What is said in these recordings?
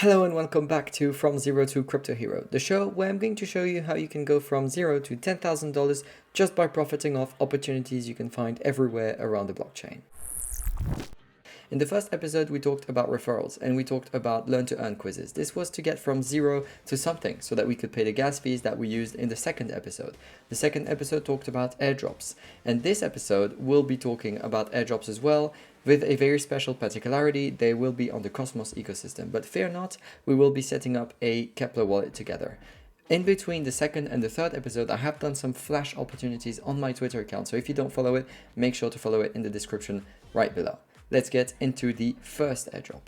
Hello and welcome back to From Zero to Crypto Hero, the show where I'm going to show you how you can go from zero to $10,000 just by profiting off opportunities you can find everywhere around the blockchain. In the first episode, we talked about referrals and we talked about learn to earn quizzes. This was to get from zero to something so that we could pay the gas fees that we used in the second episode. The second episode talked about airdrops, and this episode will be talking about airdrops as well, with a very special particularity. They will be on the Cosmos ecosystem, but fear not, we will be setting up a Keplr wallet together. In between the second and the third episode, I have done some flash opportunities on my Twitter account, so if you don't follow it, make sure to follow it in the description right below. Let's get into the first airdrop.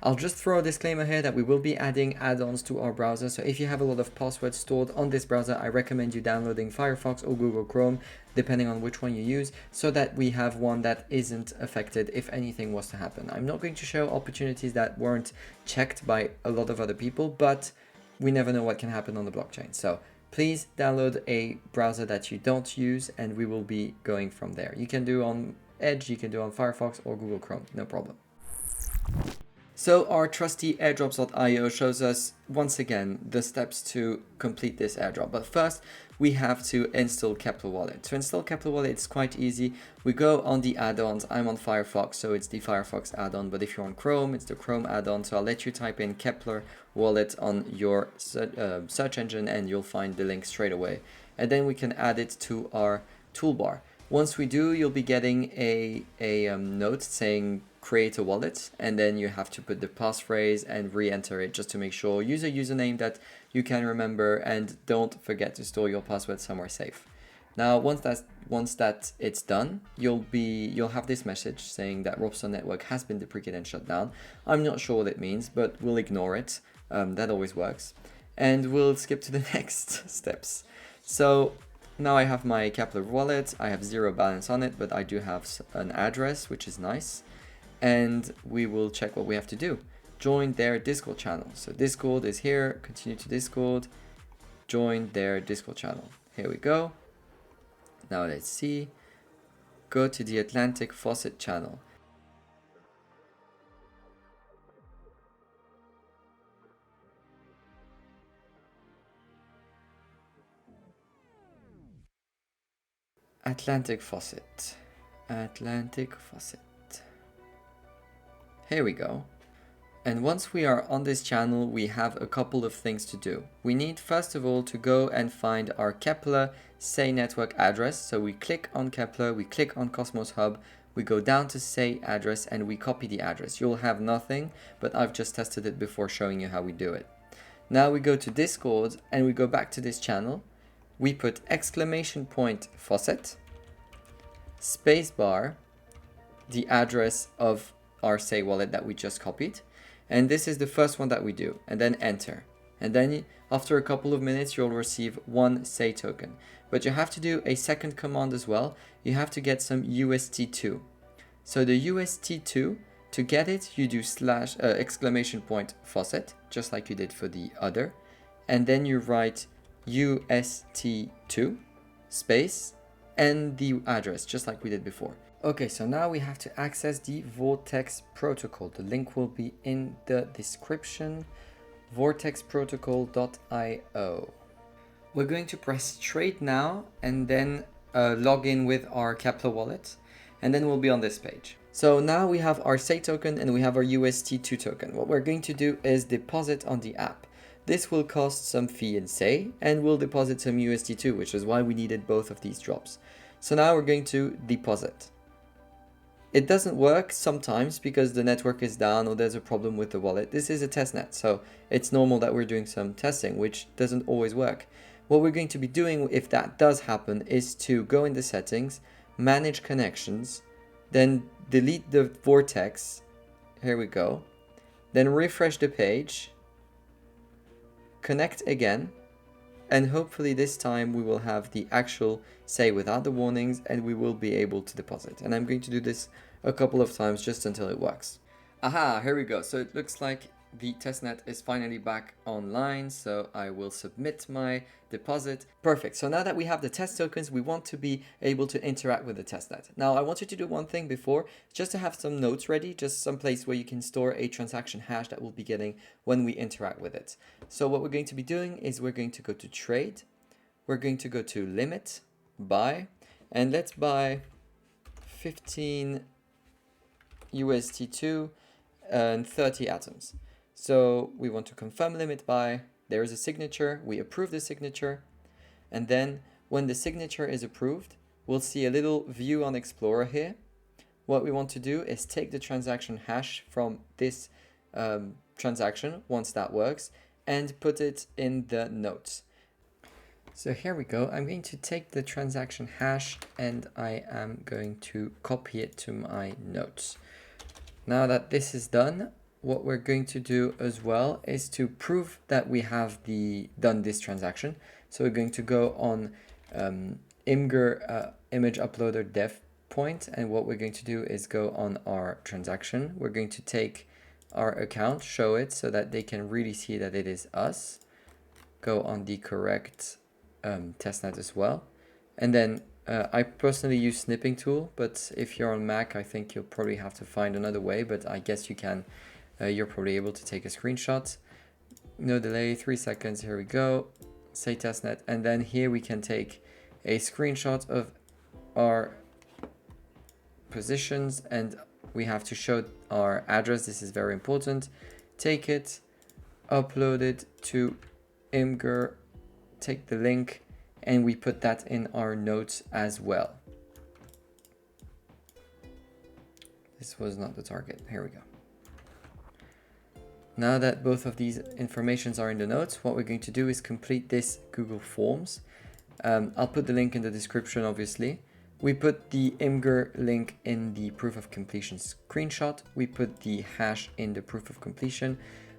I'll just throw a disclaimer here that we will be adding add-ons to our browser. So if you have a lot of passwords stored on this browser, I recommend you downloading Firefox or Google Chrome, depending on which one you use, so that we have one that isn't affected if anything was to happen. I'm not going to show opportunities that weren't checked by a lot of other people, but we never know what can happen on the blockchain. So please download a browser that you don't use and we will be going from there. You can do on Edge, you can do on Firefox or Google Chrome, no problem. So our trusty airdrops.io shows us once again the steps to complete this airdrop. But first, we have to install Keplr Wallet. To install Keplr Wallet, it's quite easy. We go on the add-ons. I'm on Firefox, so it's the Firefox add-on. But if you're on Chrome, it's the Chrome add-on. So I'll let you type in Keplr Wallet on your search engine and you'll find the link straight away. And then we can add it to our toolbar. Once we do, you'll be getting a note saying create a wallet, and then you have to put the passphrase and re-enter it just to make sure. Use a username that you can remember and don't forget to store your password somewhere safe. Now, once that it's done, you'll have this message saying that Robson network has been deprecated and shut down. I'm not sure what it means, but we'll ignore it. That always works. And we'll skip to the next steps. So now I have my Keplr wallet. I have zero balance on it, but I do have an address, which is nice. And we will check what we have to do. Join their Discord channel. So Discord is here. Continue to Discord. Join their Discord channel. Here we go. Now let's see. Go to the Atlantic Faucet channel. Atlantic Faucet. Here we go. And once we are on this channel, we have a couple of things to do. We need, first of all, to go and find our Keplr Sei network address. So we click on Keplr, we click on Cosmos Hub, we go down to Sei address and we copy the address. You'll have nothing, but I've just tested it before showing you how we do it. Now we go to Discord and we go back to this channel. We put !faucet, spacebar, the address of our Sei wallet that we just copied. And this is the first one that we do, and then enter. And then after a couple of minutes, you'll receive one Sei token. But you have to do a second command as well. You have to get some UST2. So the UST2, to get it, you do !faucet, just like you did for the other. And then you write UST2 space and the address, just like we did before. Okay, so now we have to access the Vortex protocol. The link will be in the description, vortexprotocol.io. We're going to press trade now and then log in with our Keplr wallet, and then we'll be on this page. So now we have our Sei token and we have our UST2 token. What we're going to do is deposit on the app. This will cost some fee in Sei and we'll deposit some UST2, which is why we needed both of these drops. So now we're going to deposit. It doesn't work sometimes because the network is down or there's a problem with the wallet. This is a testnet, so it's normal that we're doing some testing, which doesn't always work. What we're going to be doing if that does happen is to go in the settings, manage connections, then delete the vortex. Here we go. Then refresh the page, connect again, and hopefully this time we will have the actual Sei without the warnings and we will be able to deposit. And I'm going to do this a couple of times just until it works. Aha, here we go. So it looks like the testnet is finally back online, so I will submit my deposit. Perfect. So now that we have the test tokens, we want to be able to interact with the testnet. Now, I want you to do one thing before, just to have some notes ready, just some place where you can store a transaction hash that we'll be getting when we interact with it. So what we're going to be doing is we're going to go to trade. We're going to go to limit, buy, and let's buy 15 UST2 and 30 atoms. So we want to confirm limit buy. There is a signature. We approve the signature. And then when the signature is approved, we'll see a little view on Explorer here. What we want to do is take the transaction hash from this transaction, once that works, and put it in the notes. So here we go. I'm going to take the transaction hash and I am going to copy it to my notes. Now that this is done, what we're going to do as well is to prove that we have done this transaction. So we're going to go on Imgur image uploader dev point, and what we're going to do is go on our transaction. We're going to take our account, show it so that they can really see that it is us. Go on the correct testnet as well, and then I personally use snipping tool, but if you're on Mac, I think you'll probably have to find another way, but I guess you can. You're probably able to take a screenshot. No delay, 3 seconds. Here we go. Say testnet, and then here we can take a screenshot of our positions, and we have to show our address. This is very important. Take it, upload it to Imgur, take the link, and we put that in our notes as well. This was not the target. Here we go. Now that both of these informations are in the notes, what we're going to do is complete this Google Forms. I'll put the link in the description, obviously. We put the Imgur link in the proof of completion screenshot. We put the hash in the proof of completion.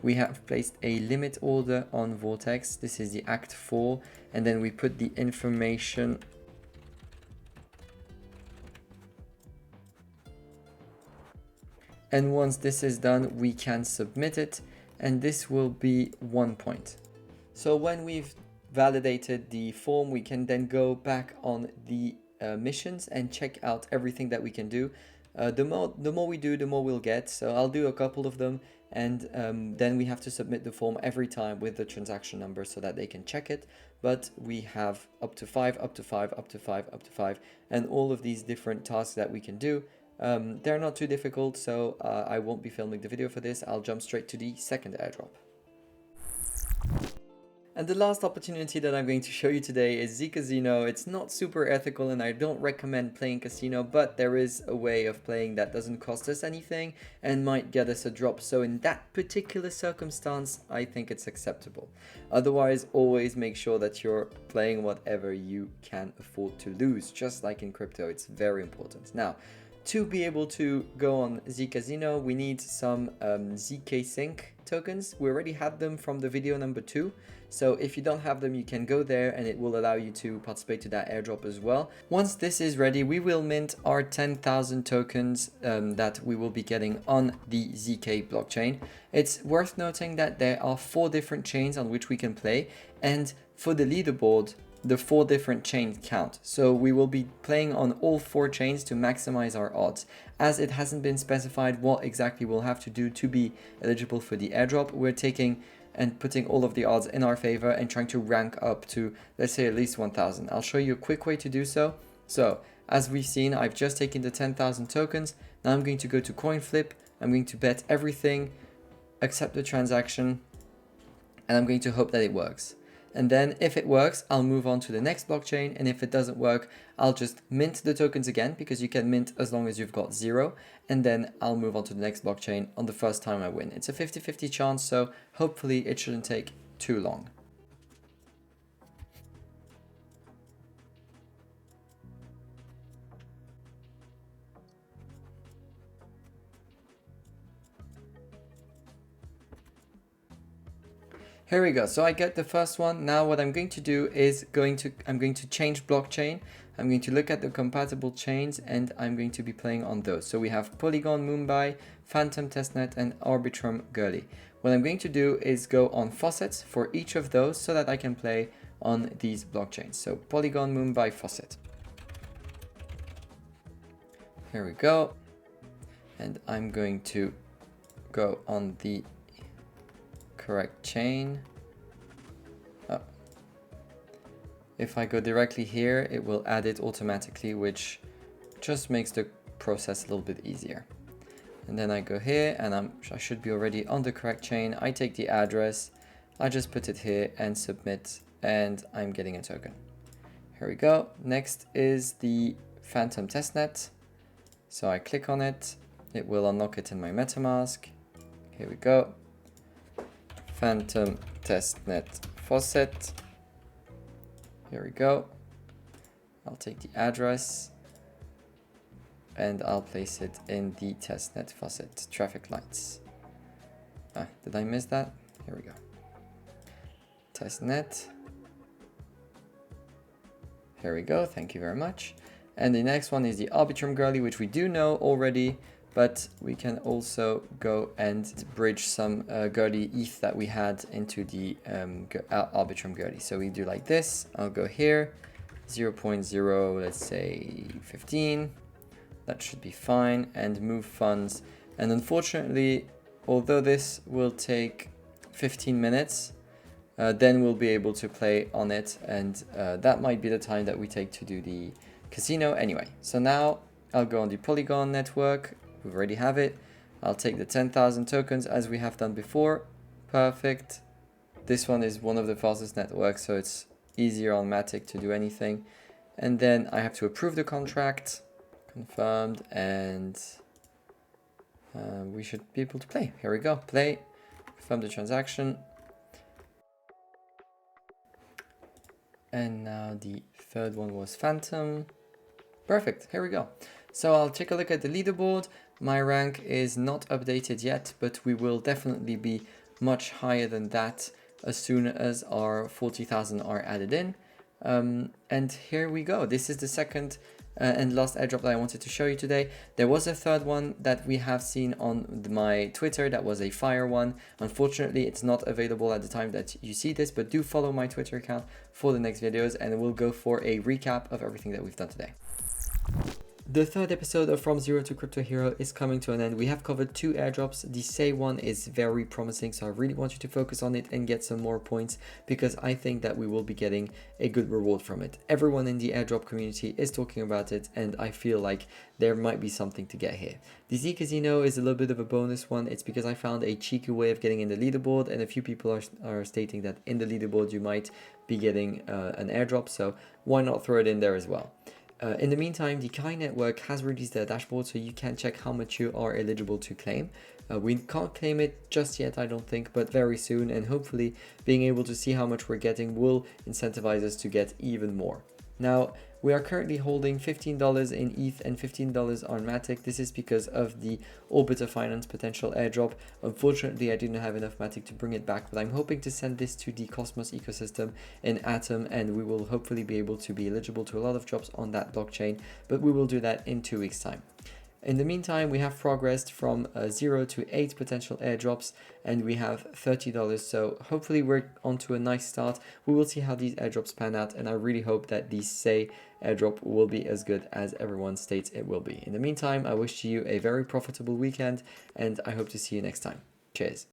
We have placed a limit order on Vortex. This is the Act 4. And then we put the information. And once this is done, we can submit it. And this will be 1 point. So when we've validated the form, we can then go back on the missions and check out everything that we can do. The more we do, the more we'll get. So I'll do a couple of them, and then we have to submit the form every time with the transaction number so that they can check it. But we have up to 5, up to 5, up to 5, up to 5, and all of these different tasks that we can do. They're not too difficult, so I won't be filming the video for this. I'll jump straight to the second airdrop. And the last opportunity that I'm going to show you today is ZKasino. It's not super ethical and I don't recommend playing casino, but there is a way of playing that doesn't cost us anything and might get us a drop. So in that particular circumstance, I think it's acceptable. Otherwise, always make sure that you're playing whatever you can afford to lose, just like in crypto. It's very important. Now, to be able to go on ZKasino, we need some ZK tokens. We already had them from the video number 2. So if you don't have them, you can go there and it will allow you to participate to that airdrop as well. Once this is ready, we will mint our 10,000 tokens that we will be getting on the ZK blockchain. It's worth noting that there are 4 different chains on which we can play, and for the leaderboard, the 4 different chains count. So we will be playing on all 4 chains to maximize our odds. As it hasn't been specified what exactly we'll have to do to be eligible for the airdrop, we're taking and putting all of the odds in our favor and trying to rank up to, let's say, at least 1,000. I'll show you a quick way to do so. So as we've seen, I've just taken the 10,000 tokens. Now I'm going to go to coin flip. I'm going to bet everything, accept the transaction, and I'm going to hope that it works. And then if it works, I'll move on to the next blockchain. And if it doesn't work, I'll just mint the tokens again, because you can mint as long as you've got 0. And then I'll move on to the next blockchain on the first time I win. It's a 50-50 chance, so hopefully it shouldn't take too long. Here we go. So I get the first one. Now what I'm going to do is I'm going to change blockchain. I'm going to look at the compatible chains and I'm going to be playing on those. So we have Polygon Mumbai, Phantom Testnet, and Arbitrum Gully. What I'm going to do is go on faucets for each of those so that I can play on these blockchains. So Polygon Moon by faucet. Here we go. And I'm going to go on the correct chain. Oh. If I go directly here, it will add it automatically, which just makes the process a little bit easier. And then I go here and I should be already on the correct chain. I take the address, I just put it here and submit, and I'm getting a token. Here we go. Next is the Phantom testnet. So I click on it, it will unlock it in my MetaMask. Here we go. Phantom testnet faucet. Here we go. I'll take the address and I'll place it in the testnet faucet traffic lights. Did I miss that? Here we go. Testnet. Here we go. Thank you very much. And the next one is the Arbitrum Girly, which we do know already, but we can also go and bridge some Girly ETH that we had into the Arbitrum Girly. So we do like this. I'll go here, 0.0, let's say 15. That should be fine, and move funds. And unfortunately, although this will take 15 minutes, then we'll be able to play on it, and that might be the time that we take to do the casino anyway. So now I'll go on the Polygon network. We already have it. I'll take the 10,000 tokens as we have done before. Perfect. This one is one of the fastest networks, so it's easier on Matic to do anything. And then I have to approve the contract. Confirmed, and we should be able to play. Here we go. Play. Confirm the transaction. And now the third one was Phantom. Perfect. Here we go. So I'll take a look at the leaderboard. My rank is not updated yet, but we will definitely be much higher than that as soon as our 40,000 are added in. And here we go. This is the second and last airdrop that I wanted to show you today. There was a third one that we have seen on my Twitter that was a fire one. Unfortunately, it's not available at the time that you see this, but do follow my Twitter account for the next videos and we'll go for a recap of everything that we've done today. The third episode of From Zero to Crypto Hero is coming to an end. We have covered 2 airdrops. The Sei one is very promising, so I really want you to focus on it and get some more points because I think that we will be getting a good reward from it. Everyone in the airdrop community is talking about it, and I feel like there might be something to get here. The ZKasino is a little bit of a bonus one. It's because I found a cheeky way of getting in the leaderboard, and a few people are stating that in the leaderboard you might be getting an airdrop, so why not throw it in there as well. In the meantime, the Kai network has released their dashboard, so you can check how much you are eligible to claim. We can't claim it just yet, I don't think, but very soon, and hopefully being able to see how much we're getting will incentivize us to get even more. Now, we are currently holding $15 in ETH and $15 on Matic. This is because of the Orbiter Finance potential airdrop. Unfortunately, I didn't have enough Matic to bring it back, but I'm hoping to send this to the Cosmos ecosystem in Atom, and we will hopefully be able to be eligible to a lot of drops on that blockchain, but we will do that in 2 weeks' time. In the meantime, we have progressed from 0 to 8 potential airdrops, and we have $30. So hopefully we're onto a nice start. We will see how these airdrops pan out, and I really hope that the Sei airdrop will be as good as everyone states it will be. In the meantime, I wish you a very profitable weekend, and I hope to see you next time. Cheers.